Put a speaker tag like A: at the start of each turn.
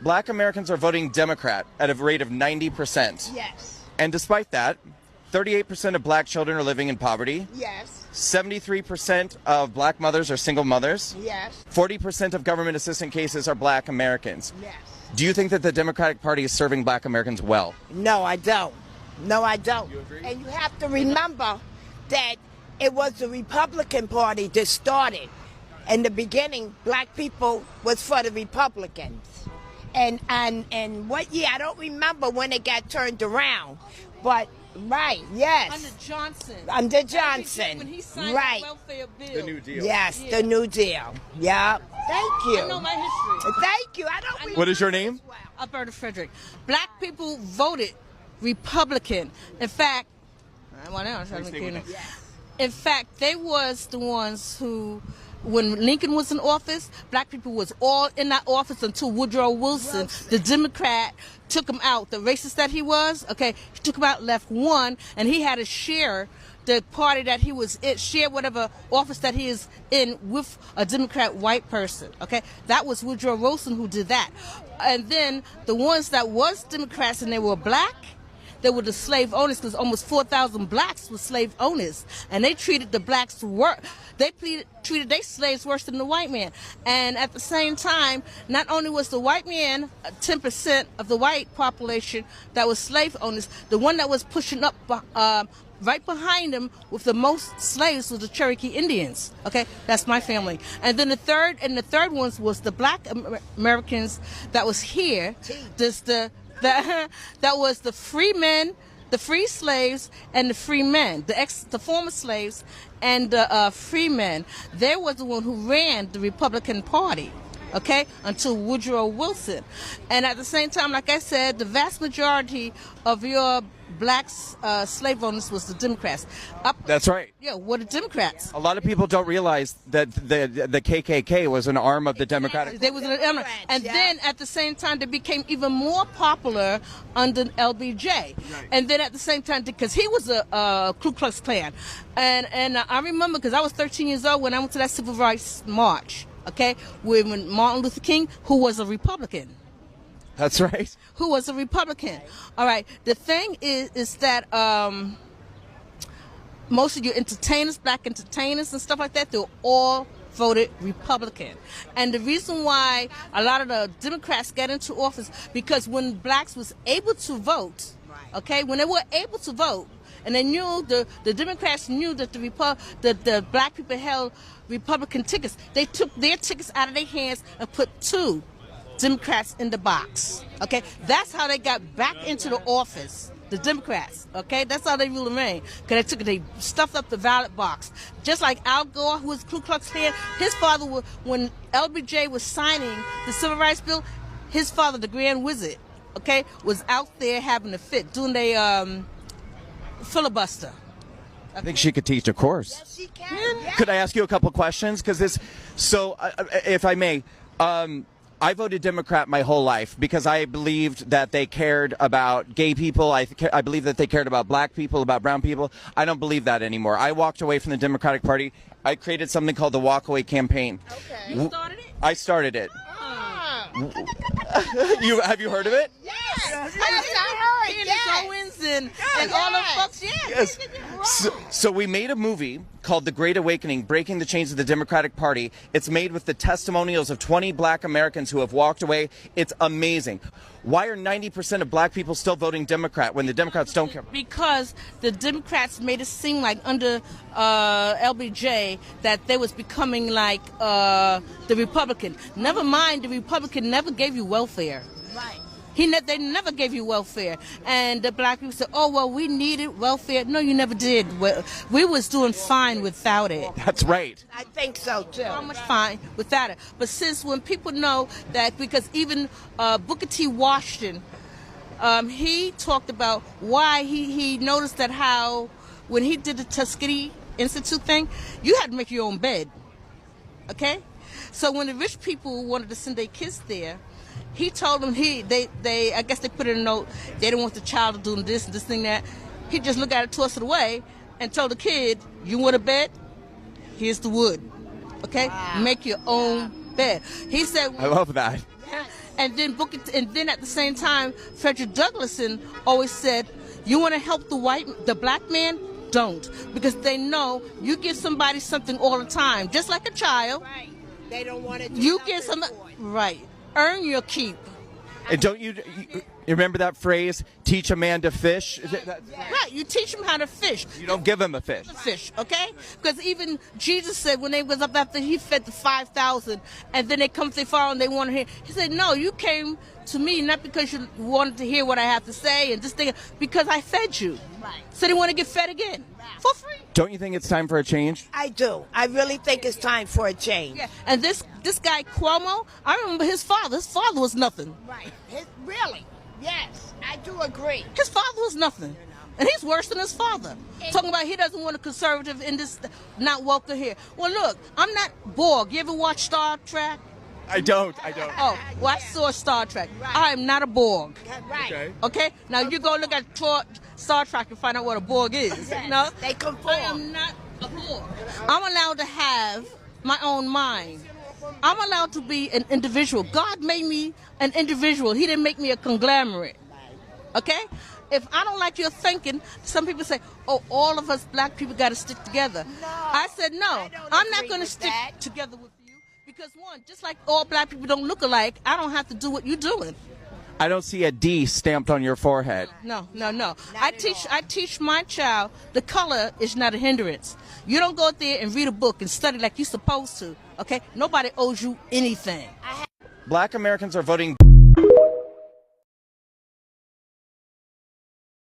A: Black Americans are voting Democrat at a rate of 90%.
B: Yes.
A: And despite that, 38% of black children are living in poverty.
B: Yes.
A: 73% of black mothers are single mothers.
B: Yes.
A: 40% of government assistance cases are black Americans.
B: Yes.
A: Do you think that the Democratic Party is serving black Americans well?
B: No, I don't. No, I don't.
A: You agree?
B: And you have to remember that it was the Republican Party that started. In the beginning, black people was for the Republicans. And what year? I don't remember when it got turned around. But, right, yes.
C: Under Johnson.
B: Under Johnson.
C: When he signed
B: right.
C: the welfare bill.
A: The New Deal.
B: Yes,
C: Yeah.
B: the New Deal. Yeah. Thank you.
C: I know my history.
B: Thank you. I don't
A: What is your name?
C: Alberta Frederick. Black people voted Republican. In fact, in fact, they was the ones who, when Lincoln was in office, black people was all in that office until Woodrow Wilson, the Democrat, took him out. The racist that he was, okay, he took him out, left one, and he had to share the party that he was in, share whatever office that he is in with a Democrat white person, okay? That was Woodrow Wilson who did that. And then the ones that was Democrats and they were black, they were the slave owners, because almost 4,000 blacks were slave owners, and they treated the blacks treated their slaves worse than the white man. And at the same time, not only was the white man 10% of the white population that was slave owners, the one that was pushing up right behind them with the most slaves was the Cherokee Indians. Okay, that's my family. And then the third ones was the black Americans that was here. That was the free men, the free slaves, and the free men, the former slaves, and the free men. They was the one who ran the Republican Party, okay, until Woodrow Wilson. And at the same time, like I said, the vast majority of your black slave owners was the Democrats.
A: That's right.
C: Yeah, were the Democrats.
A: A lot of people don't realize that the KKK was an arm of the Democratic.
C: They was and then at the same time they became even more popular under LBJ. Right. And then at the same time, because he was a Ku Klux Klan, and I remember because I was 13 years old when I went to that Civil Rights March. Okay, when Martin Luther King, who was a Republican.
A: That's right.
C: Who was a Republican. All right. The thing is that most of your entertainers, black entertainers and stuff like that, they're all voted Republican. And the reason why a lot of the Democrats get into office, because when blacks was able to vote, okay, when they were able to vote, and they knew the Democrats knew that the black people held Republican tickets, they took their tickets out of their hands and put two Democrats in the box. Okay, that's how they got back into the office. The Democrats. Okay, that's how they really reigned. Because they stuffed up the ballot box. Just like Al Gore, who was Ku Klux Klan, his father, when LBJ was signing the Civil Rights Bill, his father, the Grand Wizard, okay, was out there having a fit, doing the filibuster.
A: I think she could teach a course.
B: Yes, she can. Yes.
A: Could I ask you a couple questions? Because if I may, I voted Democrat my whole life because I believed that they cared about gay people. I believe that they cared about black people, about brown people. I don't believe that anymore. I walked away from the Democratic Party. I created something called the Walkaway Campaign.
C: Okay. You started it?
A: I started it. Have you heard of it?
B: Yes. I heard.
C: Candace Owens and all the folks.
A: Yes. So we made a movie called The Great Awakening, Breaking the Chains of the Democratic Party. It's made with the testimonials of 20 black Americans who have walked away. It's amazing. Why are 90% of black people still voting Democrat when the Democrats don't care?
C: Because the Democrats made it seem like under LBJ that they was becoming like the Republican. Never mind, the Republican never gave you welfare.
B: Right.
C: They never gave you welfare. And the black people said, oh, well, we needed welfare. No, you never did. We was doing fine without it.
A: That's right.
B: I think so, too.
C: So much fine without it. But since when people know that, because even Booker T. Washington, he talked about why he noticed that how when he did the Tuskegee Institute thing, you had to make your own bed. Okay? So when the rich people wanted to send their kids there, he told them I guess they put in a note, they didn't want the child to do this and this thing that. He just looked at it, tossed it away, and told the kid, you want a bed? Here's the wood. Okay? Wow. Make your own bed. He said,
A: I love that.
C: And then and then at the same time, Frederick Douglass always said, "You want to help the black man? Don't, because they know you give somebody something all the time, just like a child.
B: Right. They don't want to do
C: You
B: nothing
C: give some
B: for it.
C: right. Earn your keep."
A: And don't you remember that phrase, teach a man to fish?
C: Right, you teach them how to fish.
A: You don't give him a fish.
C: Fish, okay? Because even Jesus said when they was up after he fed the 5,000, and then they come to their father and they want to hear. He said, "No, you came to me not because you wanted to hear what I have to say and just think, because I fed you."
B: Right.
C: So they want to get fed again for free.
A: Don't you think it's time for a change?
B: I do. I really think it's time for a change.
C: Yeah. And this guy Cuomo, I remember his father. His father was nothing.
B: Right. Really? Yes, I do agree.
C: His father was nothing. And he's worse than his father. Talking about he doesn't want a conservative in this, not welcome here. Well, look, I'm not Borg. You ever watch Star Trek?
A: I don't.
C: Oh, well, I saw Star Trek. I am not a Borg.
B: Right.
C: Okay? Now you go look at Star Trek and find out what a Borg is.
B: Yes,
C: You know?
B: they conform.
C: I am not a Borg. I'm allowed to have my own mind. I'm allowed to be an individual. God made me an individual. He didn't make me a conglomerate. Okay? If I don't like your thinking, some people say, "Oh, all of us black people got to stick together."
B: No,
C: I said, "No,
B: I don't
C: I'm not
B: agree
C: going to
B: with
C: stick
B: that.
C: together with you because one, just like all black people don't look alike, I don't have to do what you're doing."
A: I don't see a D stamped on your forehead.
C: No.
B: at
C: I teach my child the color is not a hindrance. You don't go out there and read a book and study like you're supposed to. Okay? Nobody owes you anything.
A: Black Americans are voting